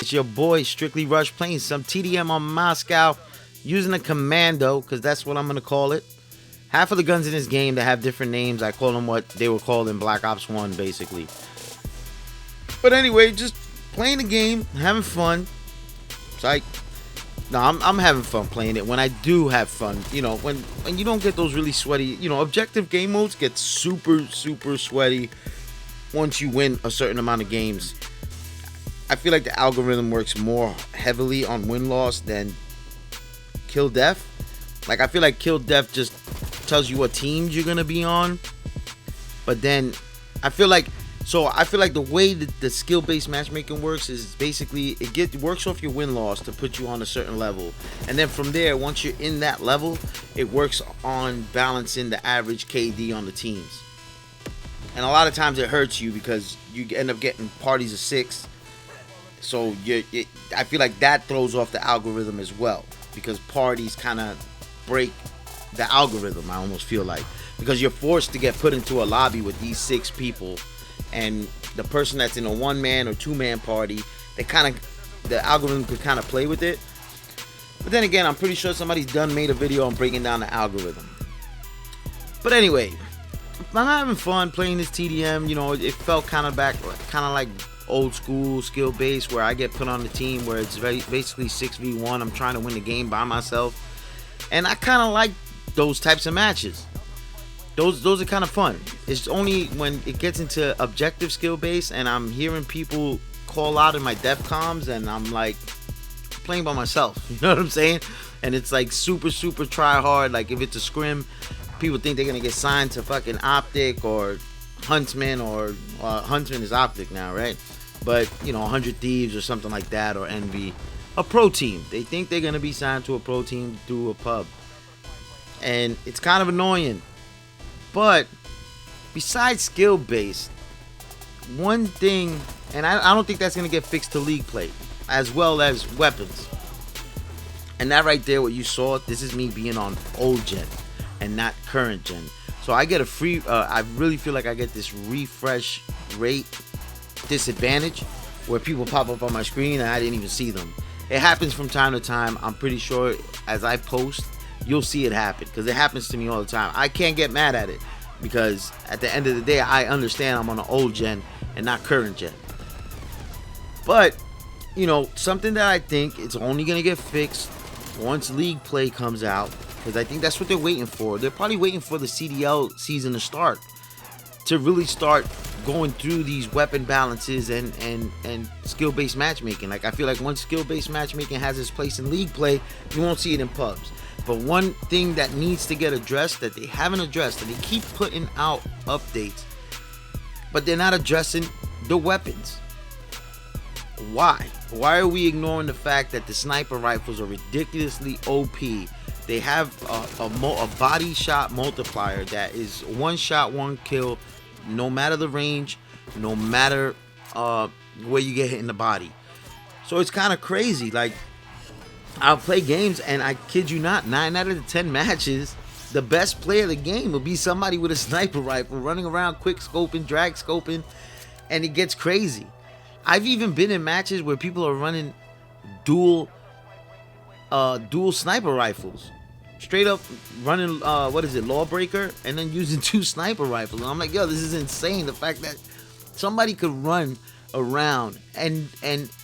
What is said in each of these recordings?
It's your boy Strictly Rush playing some TDM on Moscow using a commando, because that's what I'm going to call it. Half of the guns in this game that have different names, I call them what they were called in Black Ops 1, basically. But anyway, just playing the game, having fun. It's like, no, I'm having fun playing it when I do have fun. You know, when you don't get those really sweaty, objective game modes get super, super sweaty once you win a certain amount of games. I feel like the algorithm works more heavily on win-loss than kill-death. Like, I feel like kill-death just tells you what teams you're going to be on. But then, I feel like the way that the skill-based matchmaking works is basically, it works off your win-loss to put you on a certain level. And then from there, once you're in that level, it works on balancing the average KD on the teams. And a lot of times it hurts you because you end up getting parties of 6. So I feel like that throws off the algorithm as well, because parties kind of break the algorithm, I almost feel like, because you're forced to get put into a lobby with these 6 people, and the person that's in a 1-man or 2-man party, the algorithm could kind of play with it. But then again, I'm pretty sure somebody's made a video on breaking down the algorithm. But anyway, I'm having fun playing this TDM. It felt kind of like old school skill based, where I get put on the team where it's basically 6v1. I'm trying to win the game by myself, and I kind of like those types of matches. Those are kind of fun. It's only when it gets into objective skill based and I'm hearing people call out in my def comms and I'm like playing by myself, you know what I'm saying? And it's like super, super try hard. Like, if it's a scrim, people think they're gonna get signed to fucking Optic or Huntsman, or Huntsman is Optic now, right? But 100 Thieves or something like that, or Envy, a pro team. They think they're gonna be signed to a pro team through a pub, and it's kind of annoying. But besides skill based, one thing, and I don't think that's gonna get fixed to league play, as well as weapons. And that right there, what you saw, this is me being on old gen and not current gen. So I get a free, I really feel like I get this refresh rate disadvantage where people pop up on my screen and I didn't even see them. It happens from time to time. I'm pretty sure as I post, you'll see it happen, because it happens to me all the time. I can't get mad at it, because at the end of the day, I understand I'm on an old gen and not current gen. But, something that I think it's only going to get fixed once league play comes out, because I think that's what they're waiting for. They're probably waiting for the CDL season to start, to really start going through these weapon balances and skill-based matchmaking. Like, I feel like once skill-based matchmaking has its place in league play, you won't see it in pubs. But one thing that needs to get addressed, that they haven't addressed, and they keep putting out updates, but they're not addressing the weapons. Why? Why are we ignoring the fact that the sniper rifles are ridiculously OP? They have a body shot multiplier that is 1 shot, 1 kill, no matter the range, no matter where you get hit in the body. So it's kind of crazy. Like, I'll play games, and I kid you not, 9 out of the 10 matches, the best player of the game will be somebody with a sniper rifle running around quick scoping, drag scoping, and it gets crazy. I've even been in matches where people are running dual sniper rifles, straight up running Lawbreaker, and then using 2 sniper rifles. And I'm like, yo, this is insane. The fact that somebody could run around and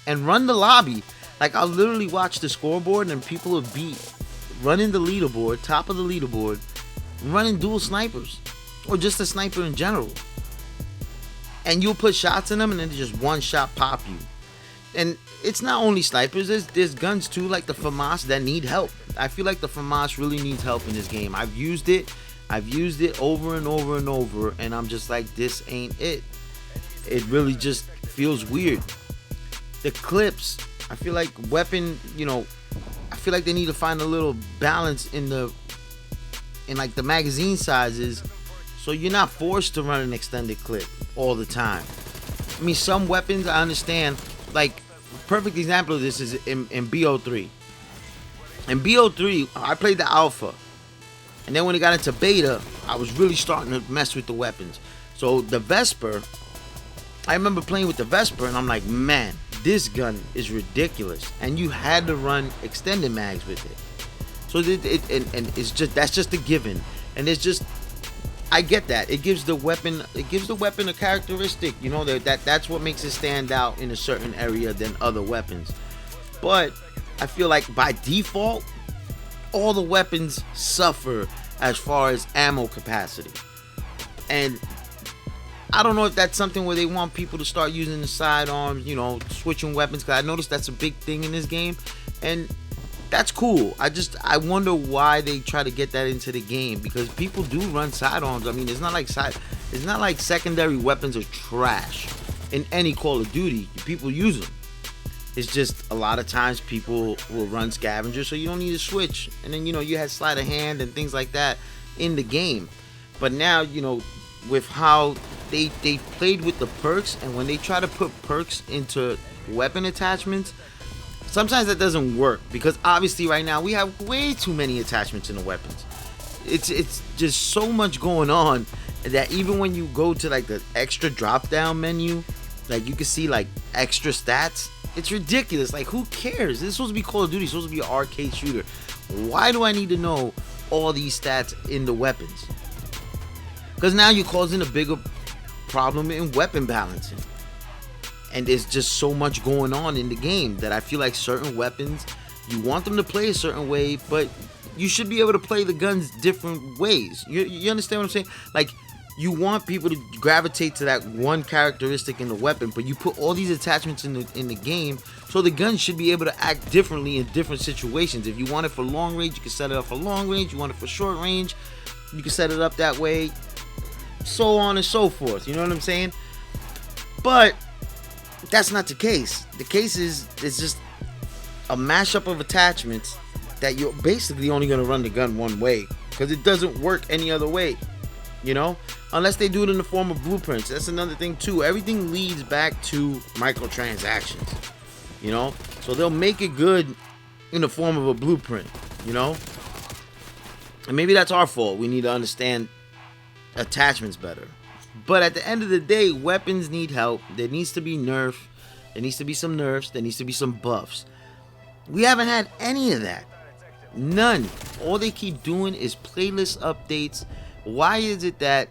run the lobby. Like, I'll literally watch the scoreboard and people will be running the leaderboard, top of the leaderboard, running dual snipers, or just a sniper in general. And you'll put shots in them and then just 1 shot pop you. And it's not only snipers, there's guns too, like the FAMAS, that need help. I feel like the FAMAS really needs help in this game. I've used it over and over and over, and I'm just like, this ain't it. It really just feels weird. The clips, I feel like weapon, I feel like they need to find a little balance in the magazine sizes, so you're not forced to run an extended clip all the time. I mean, some weapons I understand, like, perfect example of this is in BO3. In BO3, I played the alpha, and then when it got into beta, I was really starting to mess with the weapons. So the Vesper, I remember playing with the Vesper, and I'm like, man, this gun is ridiculous, and you had to run extended mags with it. So and it's just, that's just a given, and it's just, I get that it gives the weapon a characteristic, you know, that's what makes it stand out in a certain area than other weapons. But I feel like by default, all the weapons suffer as far as ammo capacity, and I don't know if that's something where they want people to start using the sidearms, you know, switching weapons, because I noticed that's a big thing in this game, and that's cool. I wonder why they try to get that into the game, because people do run sidearms. I mean, it's not like secondary weapons are trash in any Call of Duty. People use them. It's just a lot of times people will run scavenger, so you don't need to switch. And then, you know, you had sleight of hand and things like that in the game. But now, you know, with how they played with the perks, and when they try to put perks into weapon attachments, sometimes that doesn't work, because obviously right now we have way too many attachments in the weapons. It's just so much going on that even when you go to like the extra drop down menu, like you can see like extra stats. It's ridiculous. Like, who cares? This is supposed to be Call of Duty, it's supposed to be an arcade shooter. Why do I need to know all these stats in the weapons? Because now you're causing a bigger problem in weapon balancing. And there's just so much going on in the game that I feel like certain weapons, you want them to play a certain way, but you should be able to play the guns different ways. You understand what I'm saying? Like, you want people to gravitate to that one characteristic in the weapon, but you put all these attachments in the game, so the gun should be able to act differently in different situations. If you want it for long range, you can set it up for long range. You want it for short range, you can set it up that way, so on and so forth. You know what I'm saying? But that's not the case. The case is, it's just a mashup of attachments that you're basically only going to run the gun one way, because it doesn't work any other way, you know, unless they do it in the form of blueprints. That's another thing too. Everything leads back to microtransactions, you know, so they'll make it good in the form of a blueprint, you know, and maybe that's our fault. We need to understand attachments better. But at the end of the day, weapons need help. There needs to be nerf. There needs to be some nerfs. There needs to be some buffs. We haven't had any of that. None. All they keep doing is playlist updates. Why is it that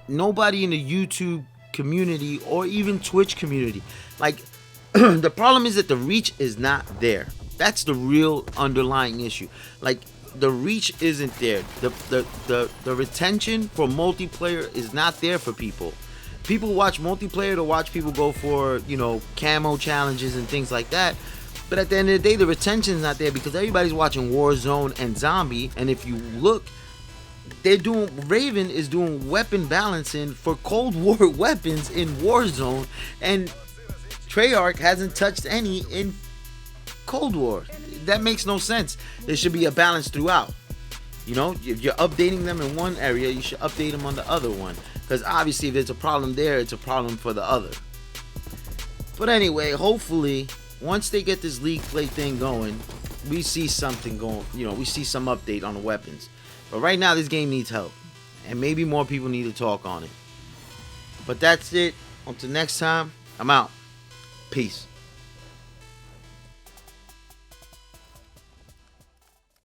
nobody in the YouTube community or even Twitch community, like, the problem is that the reach is not there. That's the real underlying issue. Like, the reach isn't there. The retention for multiplayer is not there for people. People watch multiplayer to watch people go for, you know, camo challenges and things like that. But at the end of the day, the retention's not there because everybody's watching Warzone and Zombie. And if you look, Raven is doing weapon balancing for Cold War weapons in Warzone, and Treyarch hasn't touched any in Cold War. That makes no sense. There should be a balance throughout. You know, if you're updating them in one area, you should update them on the other one, because obviously if there's a problem there, it's a problem for the other. But anyway, hopefully once they get this league play thing going, we see something going, you know, we see some update on the weapons. But right now this game needs help, and maybe more people need to talk on it. But that's it. Until next time, I'm out. Peace.